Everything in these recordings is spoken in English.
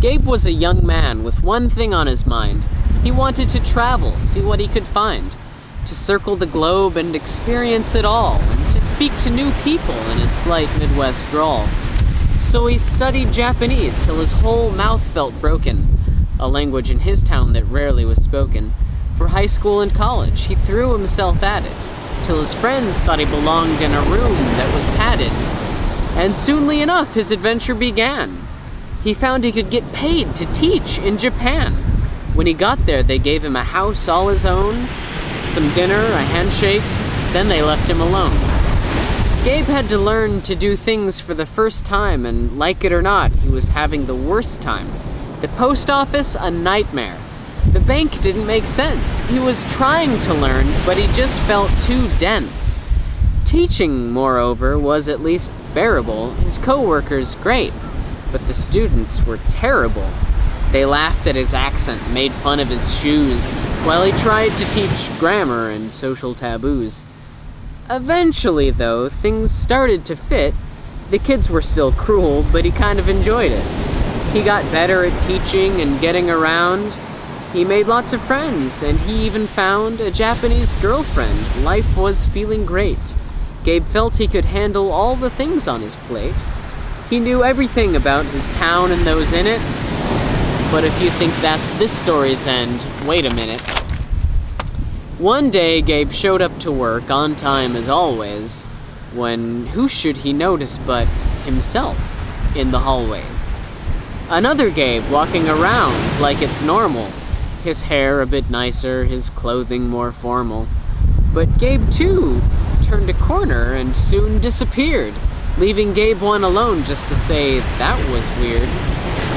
Gabe was a young man with one thing on his mind. He wanted to travel, see what he could find, to circle the globe and experience it all, and to speak to new people in his slight Midwest drawl. So he studied Japanese till his whole mouth felt broken, a language in his town that rarely was spoken. For high school and college, he threw himself at it, till his friends thought he belonged in a room that was padded. And soonly enough, his adventure began. He found he could get paid to teach in Japan. When he got there, they gave him a house all his own, some dinner, a handshake, then they left him alone. Gabe had to learn to do things for the first time, and like it or not, he was having the worst time. The post office, a nightmare. The bank didn't make sense. He was trying to learn, but he just felt too dense. Teaching, moreover, was at least bearable. His co-workers, great, but the students were terrible. They laughed at his accent, made fun of his shoes, while he tried to teach grammar and social taboos. Eventually, though, things started to fit. The kids were still cruel, but he kind of enjoyed it. He got better at teaching and getting around. He made lots of friends, and he even found a Japanese girlfriend. Life was feeling great. Gabe felt he could handle all the things on his plate. He knew everything about his town and those in it. But if you think that's this story's end, wait a minute. One day, Gabe showed up to work, on time as always, when who should he notice but himself in the hallway. Another Gabe walking around like it's normal. His hair a bit nicer, his clothing more formal. But Gabe, too, turned a corner and soon disappeared, leaving Gabe 1 alone just to say that was weird.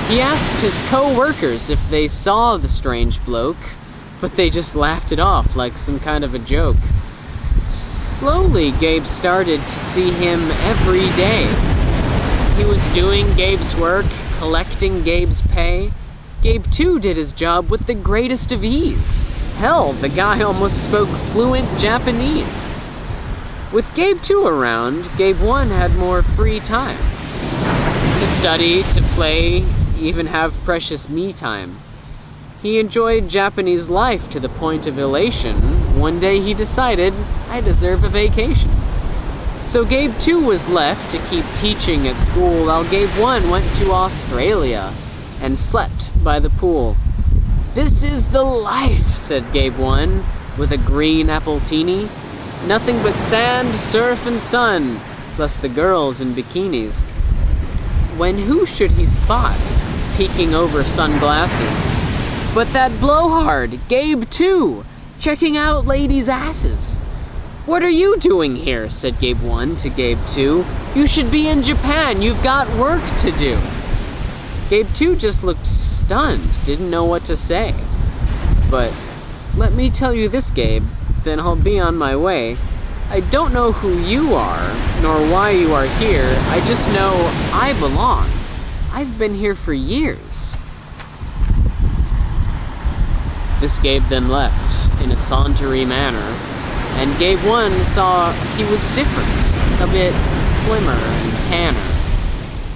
He asked his co-workers if they saw the strange bloke, but they just laughed it off like some kind of a joke. Slowly, Gabe started to see him every day. He was doing Gabe's work, collecting Gabe's pay. Gabe, too, did his job with the greatest of ease. Hell, the guy almost spoke fluent Japanese. With Gabe 2 around, Gabe 1 had more free time. To study, to play, even have precious me time. He enjoyed Japanese life to the point of elation. One day he decided, I deserve a vacation. So Gabe 2 was left to keep teaching at school, while Gabe 1 went to Australia and slept by the pool. This is the life, said Gabe 1, with a green appletini. Nothing but sand, surf, and sun, plus the girls in bikinis. When who should he spot, peeking over sunglasses? But that blowhard, Gabe 2, checking out ladies' asses. What are you doing here, said Gabe 1 to Gabe 2. You should be in Japan, you've got work to do. Gabe 2 just looked stunned, didn't know what to say. But let me tell you this, Gabe, then I'll be on my way. I don't know who you are, nor why you are here. I just know I belong. I've been here for years. This Gabe then left in a sauntery manner, and Gabe 1 saw he was different, a bit slimmer and tanner.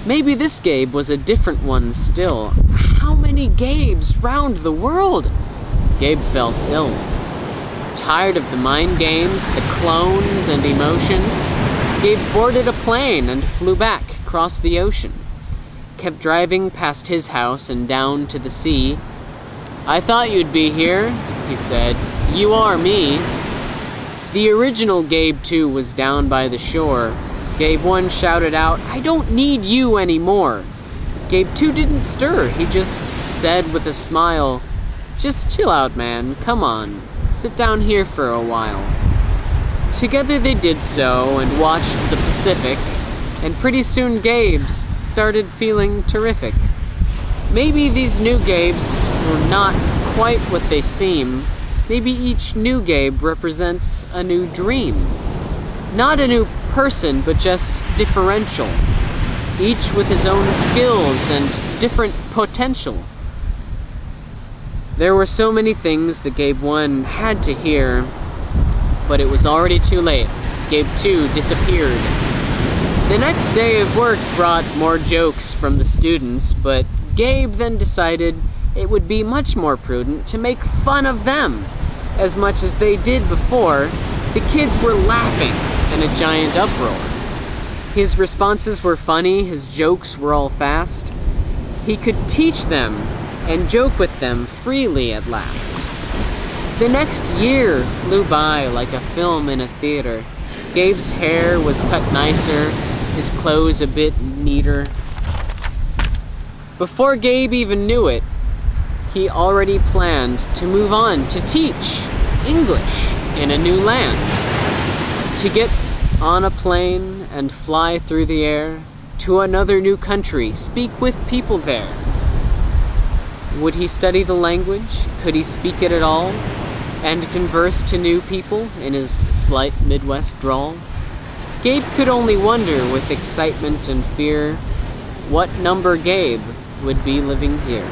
Maybe this Gabe was a different one still. How many Gabes round the world? Gabe felt ill. Tired of the mind games, the clones, and emotion, Gabe boarded a plane and flew back across the ocean. Kept driving past his house and down to the sea. I thought you'd be here, he said. You are me. The original Gabe 2 was down by the shore. Gabe 1 shouted out, I don't need you anymore. Gabe 2 didn't stir. He just said with a smile, just chill out, man. Come on. Sit down here for a while. Together they did so and watched the Pacific, and pretty soon Gabe started feeling terrific. Maybe these new Gabes were not quite what they seem. Maybe each new Gabe represents a new dream. Not a new person, but just differential. Each with his own skills and different potential. There were so many things that Gabe 1 had to hear, but it was already too late. Gabe 2 disappeared. The next day of work brought more jokes from the students, but Gabe then decided it would be much more prudent to make fun of them. As much as they did before, the kids were laughing in a giant uproar. His responses were funny, his jokes were all fast. He could teach them and joke with them freely at last. The next year flew by like a film in a theater. Gabe's hair was cut nicer, his clothes a bit neater. Before Gabe even knew it, he already planned to move on to teach English in a new land, to get on a plane and fly through the air to another new country, speak with people there. Would he study the language? Could he speak it at all? And converse to new people in his slight Midwest drawl? Gabe could only wonder with excitement and fear what number Gabe would be living here.